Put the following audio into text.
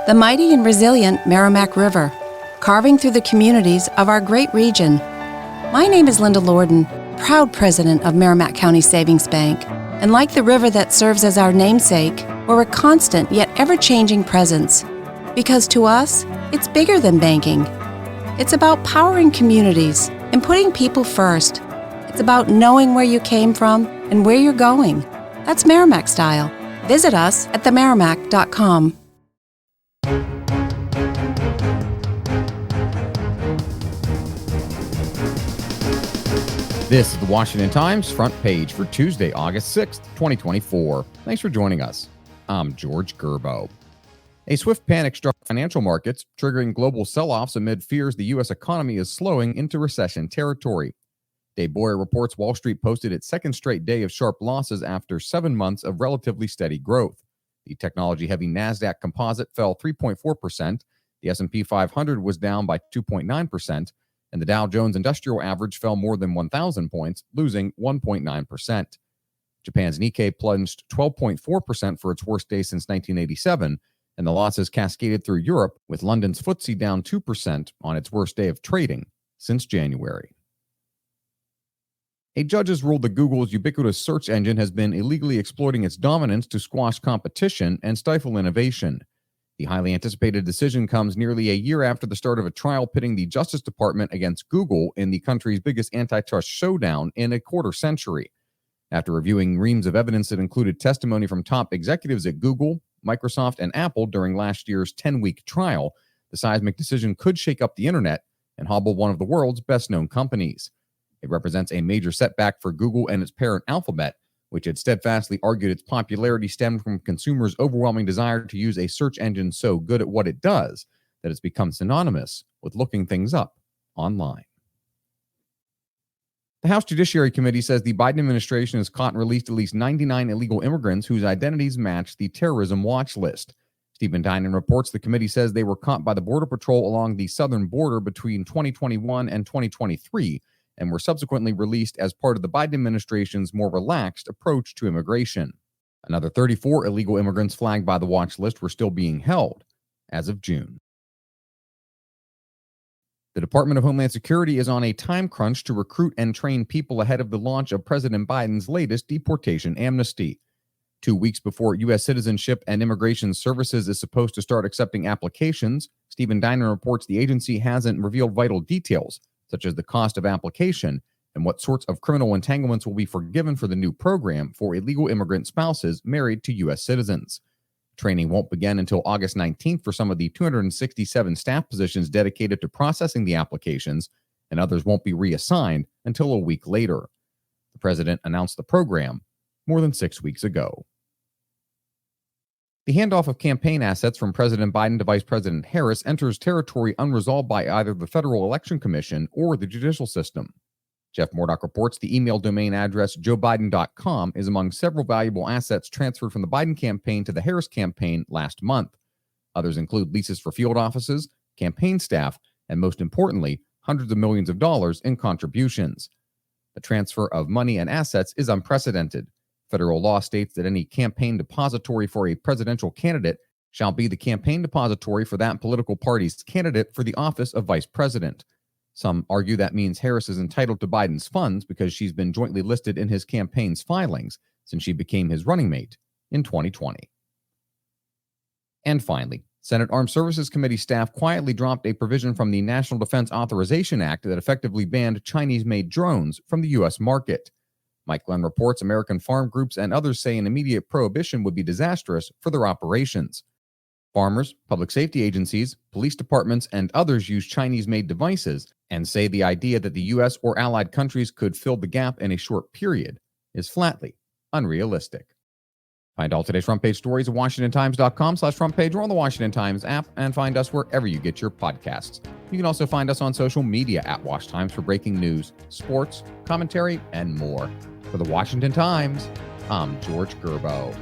the mighty and resilient Merrimack River, carving through the communities of our great region. My name is Linda Lorden, proud president of Merrimack County Savings Bank, and like the river that serves as our namesake, we're a constant yet ever-changing presence. Because to us, it's bigger than banking. It's about powering communities and putting people first. It's about knowing where you came from and where you're going. That's Merrimack style. Visit us at themerrimack.com. This is the Washington Times front page for Tuesday, August 6th, 2024. Thanks for joining us. I'm George Gerbo. A swift panic struck financial markets, triggering global sell-offs amid fears the U.S. economy is slowing into recession territory. Dave Boyer reports Wall Street posted its second straight day of sharp losses after 7 months of relatively steady growth. The technology-heavy NASDAQ composite fell 3.4%, the S&P 500 was down by 2.9%, and the Dow Jones Industrial Average fell more than 1,000 points, losing 1.9%. Japan's Nikkei plunged 12.4% for its worst day since 1987, and the losses cascaded through Europe, with London's FTSE down 2% on its worst day of trading since January. A judge has ruled that Google's ubiquitous search engine has been illegally exploiting its dominance to squash competition and stifle innovation. The highly anticipated decision comes nearly a year after the start of a trial pitting the Justice Department against Google in the country's biggest antitrust showdown in a quarter century. After reviewing reams of evidence that included testimony from top executives at Google, Microsoft, and Apple during last year's 10-week trial, the seismic decision could shake up the internet and hobble one of the world's best-known companies. It represents a major setback for Google and its parent Alphabet, which had steadfastly argued its popularity stemmed from consumers' overwhelming desire to use a search engine so good at what it does that it's become synonymous with looking things up online. The House Judiciary Committee says the Biden administration has caught and released at least 99 illegal immigrants whose identities match the terrorism watch list. Stephen Tynan reports the committee says they were caught by the Border Patrol along the southern border between 2021 and 2023 and were subsequently released as part of the Biden administration's more relaxed approach to immigration. Another 34 illegal immigrants flagged by the watch list were still being held as of June. The Department of Homeland Security is on a time crunch to recruit and train people ahead of the launch of President Biden's latest deportation amnesty. 2 weeks before U.S. Citizenship and Immigration Services is supposed to start accepting applications, Stephen Tynan reports the agency hasn't revealed vital details, such as the cost of application and what sorts of criminal entanglements will be forgiven for the new program for illegal immigrant spouses married to U.S. citizens. Training won't begin until August 19th for some of the 267 staff positions dedicated to processing the applications, and others won't be reassigned until a week later. The president announced the program more than 6 weeks ago. The handoff of campaign assets from President Biden to Vice President Harris enters territory unresolved by either the Federal Election Commission or the judicial system. Jeff Murdoch reports the email domain address joebiden.com is among several valuable assets transferred from the Biden campaign to the Harris campaign last month. Others include leases for field offices, campaign staff, and most importantly, hundreds of millions of dollars in contributions. The transfer of money and assets is unprecedented. Federal law states that any campaign depository for a presidential candidate shall be the campaign depository for that political party's candidate for the office of vice president. Some argue that means Harris is entitled to Biden's funds because she's been jointly listed in his campaign's filings since she became his running mate in 2020. And finally, Senate Armed Services Committee staff quietly dropped a provision from the National Defense Authorization Act that effectively banned Chinese-made drones from the U.S. market. Mike Glenn reports American farm groups and others say an immediate prohibition would be disastrous for their operations. Farmers, public safety agencies, police departments, and others use Chinese-made devices and say the idea that the U.S. or allied countries could fill the gap in a short period is flatly unrealistic. Find all today's front page stories at WashingtonTimes.com/front page or on the Washington Times app, and find us wherever you get your podcasts. You can also find us on social media at Wash Times for breaking news, sports, commentary, and more. For the Washington Times, I'm George Gerbo.